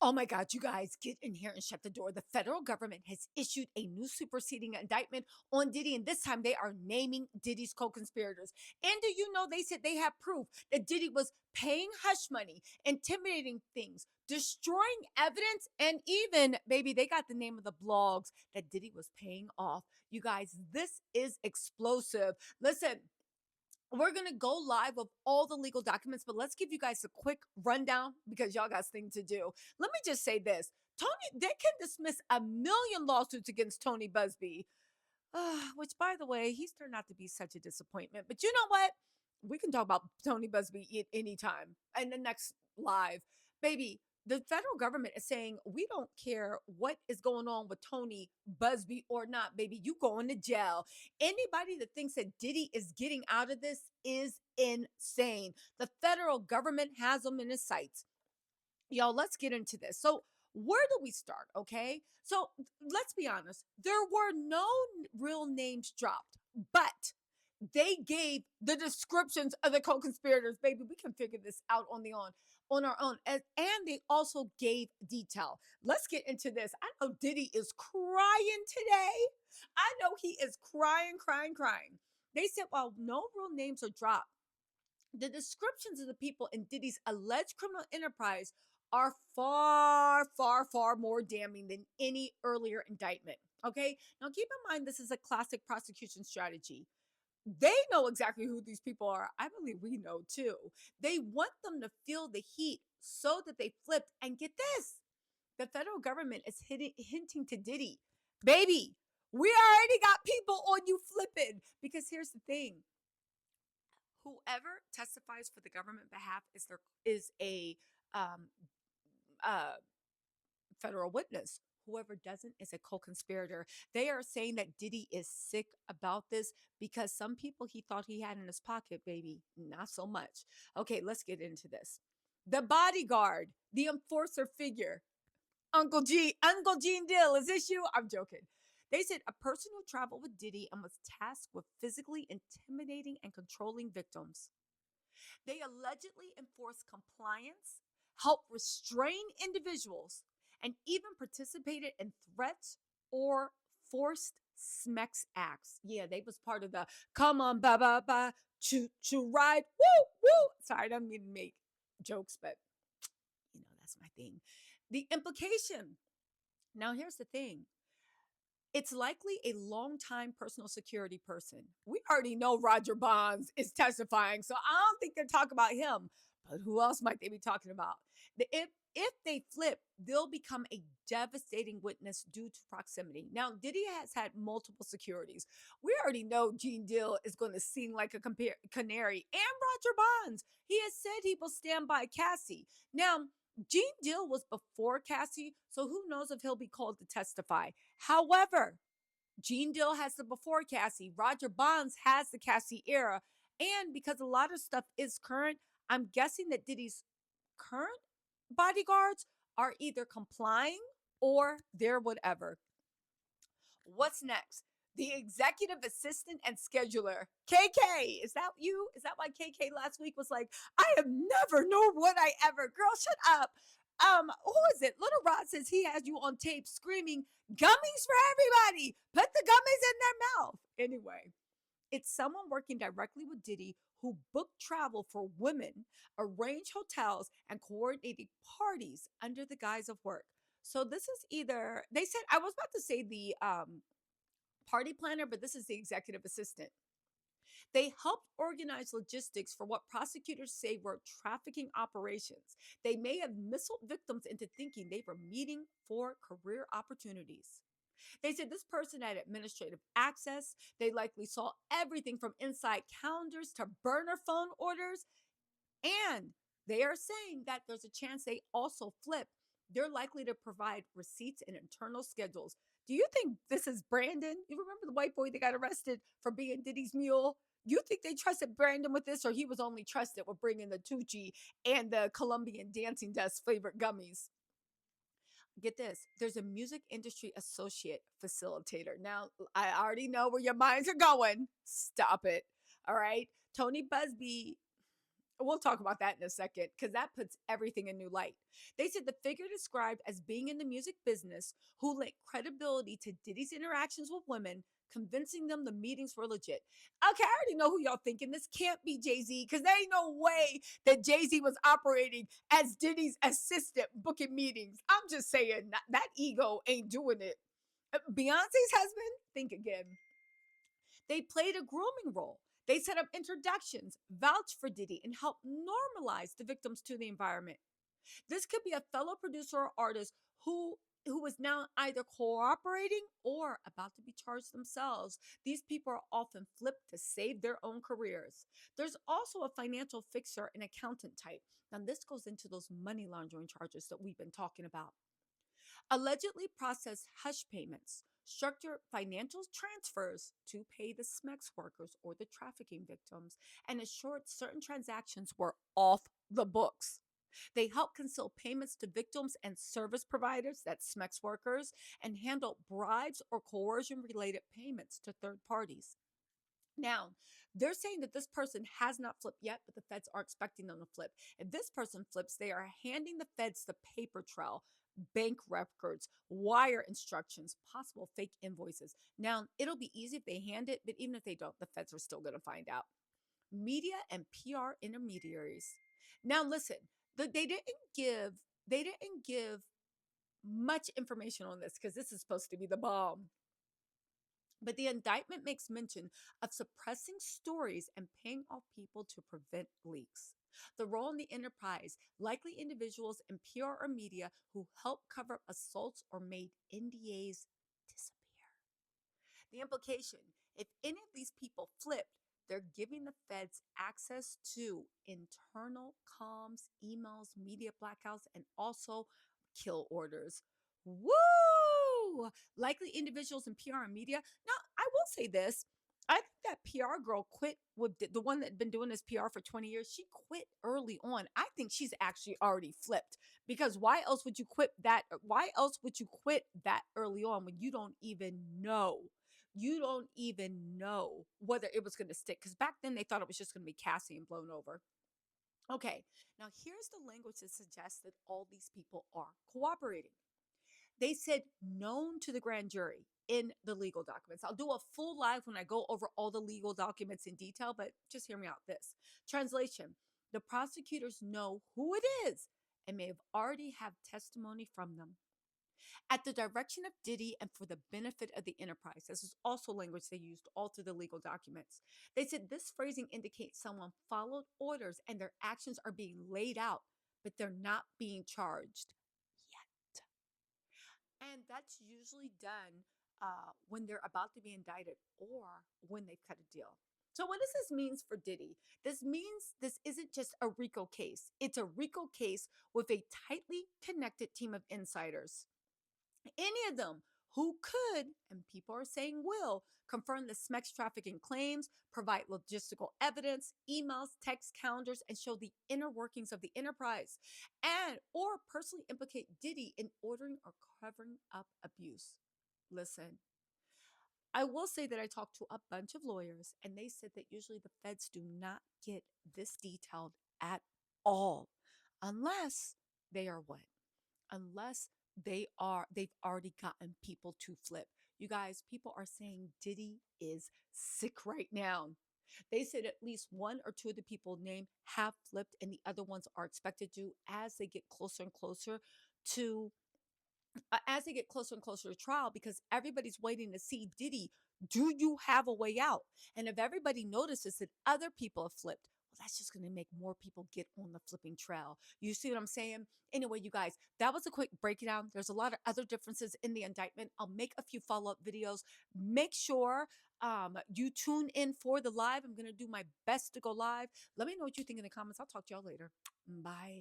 Oh my God, you guys, get in here and shut the door. The federal government has issued a new superseding indictment on Diddy, and this time they are naming Diddy's co conspirators. And do you know they said they have proof that Diddy was paying hush money, intimidating things, destroying evidence, and even, baby, they got the name of the blogs that Diddy was paying off. You guys, this is explosive. Listen, we're going to go live with all the legal documents, but let's give you guys a quick rundown because y'all got things to do. Let me just say this. They can dismiss a million lawsuits against Tony Busby, which, by the way, he's turned out to be such a disappointment. But you know what? We can talk about Tony Busby at any time in the next live. Baby, the federal government is saying we don't care what is going on with Tony Busby or not, baby. You going to jail. Anybody that thinks that Diddy is getting out of this is insane. The federal government has them in its sights. Y'all, let's get into this. So, where do we start? Okay. So, let's be honest. There were no real names dropped, but they gave the descriptions of the co-conspirators. Baby, we can figure this out on our own. And they also gave detail. Let's get into this. I know Diddy is crying today. I know he is crying, crying, crying. They said, while no real names are dropped, the descriptions of the people in Diddy's alleged criminal enterprise are far, far, far more damning than any earlier indictment. Okay. Now, keep in mind, this is a classic prosecution strategy. They know exactly who these people are. I believe we know too. They want them to feel the heat so that they flip. And get this, the federal government is hinting to Diddy, baby, we already got people on you flipping. Because here's the thing, whoever testifies for the government behalf is a um, uh, federal witness. Whoever doesn't is a co-conspirator. They are saying that Diddy is sick about this because some people he thought he had in his pocket, baby, not so much. Okay, let's get into this. The bodyguard, the enforcer figure, Uncle Gene Dill, is this you? I'm joking. They said a person who traveled with Diddy and was tasked with physically intimidating and controlling victims. They allegedly enforced compliance, helped restrain individuals, and even participated in threats or forced SMEX acts. Yeah, they was part of the come on, ba ba ba, to ride, woo, woo. Sorry, I don't mean to make jokes, but that's my thing. The implication. Now, here's the thing. It's likely a longtime personal security person. We already know Roger Bonds is testifying, so I don't think they're talking about him. But who else might they be talking about? If they flip, they'll become a devastating witness due to proximity. Now, Diddy has had multiple securities. We already know Gene Dill is going to sing like a canary, and Roger Bonds. He has said he will stand by Cassie. Now, Gene Dill was before Cassie, so who knows if he'll be called to testify. However, Gene Dill has the before Cassie, Roger Bonds has the Cassie era, and because a lot of stuff is current, I'm guessing that Diddy's current bodyguards are either complying or they're whatever. What's next? The executive assistant and scheduler. KK, is that you? Is that why KK last week was like, I have never, nor would I ever. Girl, shut up. Who is it? Little Rod says he has you on tape screaming, gummies for everybody. Put the gummies in their mouth. Anyway, it's someone working directly with Diddy who booked travel for women, arranged hotels, and coordinated parties under the guise of work. So this is either, they said, I was about to say the party planner, but this is the executive assistant. They helped organize logistics for what prosecutors say were trafficking operations. They may have misled victims into thinking they were meeting for career opportunities. They said this person had administrative access. They likely saw everything from inside calendars to burner phone orders. And they are saying that there's a chance they also flip. They're likely to provide receipts and internal schedules. Do you think this is Brandon? You remember the white boy that got arrested for being Diddy's mule? You think they trusted Brandon with this, or he was only trusted with bringing the Tucci and the Colombian dancing dust flavored gummies? Get this, there's a music industry associate facilitator. Now, I already know where your minds are going. Stop it. All right. Tony Busby We'll talk about that in a second because that puts everything in new light. They said the figure described as being in the music business who lent credibility to Diddy's interactions with women, convincing them the meetings were legit. Okay, I already know who y'all thinking. This can't be Jay-Z because there ain't no way that Jay-Z was operating as Diddy's assistant booking meetings. I'm just saying that ego ain't doing it. Beyonce's husband, think again. They played a grooming role. They set up introductions, vouched for Diddy, and helped normalize the victims to the environment. This could be a fellow producer or artist who is now either cooperating or about to be charged themselves. These people are often flipped to save their own careers. There's also a financial fixer and accountant type. Now, this goes into those money laundering charges that we've been talking about. Allegedly processed hush payments, structured financial transfers to pay the SMEX workers or the trafficking victims, and assured certain transactions were off the books. They help conceal payments to victims and service providers, that's SMEX workers, and handle bribes or coercion related payments to third parties. Now, they're saying that this person has not flipped yet, but the feds are expecting them to flip. If this person flips, they are handing the feds the paper trail, bank records, wire instructions, possible fake invoices. Now, it'll be easy if they hand it, but even if they don't, the feds are still going to find out. Media and PR intermediaries. Now, listen, they didn't give much information on this because this is supposed to be the bomb. But the indictment makes mention of suppressing stories and paying off people to prevent leaks. The role in the enterprise, likely individuals in PR or media who help cover up assaults or made NDAs disappear. The implication, if any of these people flipped, they're giving the feds access to internal comms, emails, media blackouts, and also kill orders. Woo! Likely individuals in PR and media. Now, I will say this. I think that PR girl quit with the one that had been doing this PR for 20 years. She quit early on. I think she's actually already flipped because why else would you quit that? Why else would you quit that early on when you don't even know? You don't even know whether it was going to stick because back then they thought it was just going to be Cassie and blown over. Okay, now here's the language that suggests that all these people are cooperating. They said known to the grand jury in the legal documents. I'll do a full live when I go over all the legal documents in detail, but just hear me out this. Translation, the prosecutors know who it is and may have already have testimony from them. At the direction of Diddy and for the benefit of the enterprise. This is also language they used all through the legal documents. They said this phrasing indicates someone followed orders and their actions are being laid out, but they're not being charged yet. And that's usually done when they're about to be indicted or when they've cut a deal. So, what does this mean for Diddy? This means this isn't just a RICO case, it's a RICO case with a tightly connected team of insiders. Any of them who could, and people are saying will, confirm the SMEX trafficking claims, provide logistical evidence, emails, text calendars, and show the inner workings of the enterprise, and or personally implicate Diddy in ordering or covering up abuse. Listen, I will say that I talked to a bunch of lawyers, and they said that usually the feds do not get this detailed at all, unless they are what? Unless they've already gotten people to flip. You guys, people are saying Diddy is sick right now. They said at least one or two of the people named have flipped and the other ones are expected to as they get closer and closer to trial because everybody's waiting to see Diddy, do you have a way out? And if everybody notices that other people have flipped, well, that's just going to make more people get on the flipping trail. You see what I'm saying? Anyway, you guys, that was a quick breakdown. There's a lot of other differences in the indictment. I'll make a few follow-up videos. Make sure you tune in for the live. I'm going to do my best to go live. Let me know what you think in the comments. I'll talk to y'all later. Bye.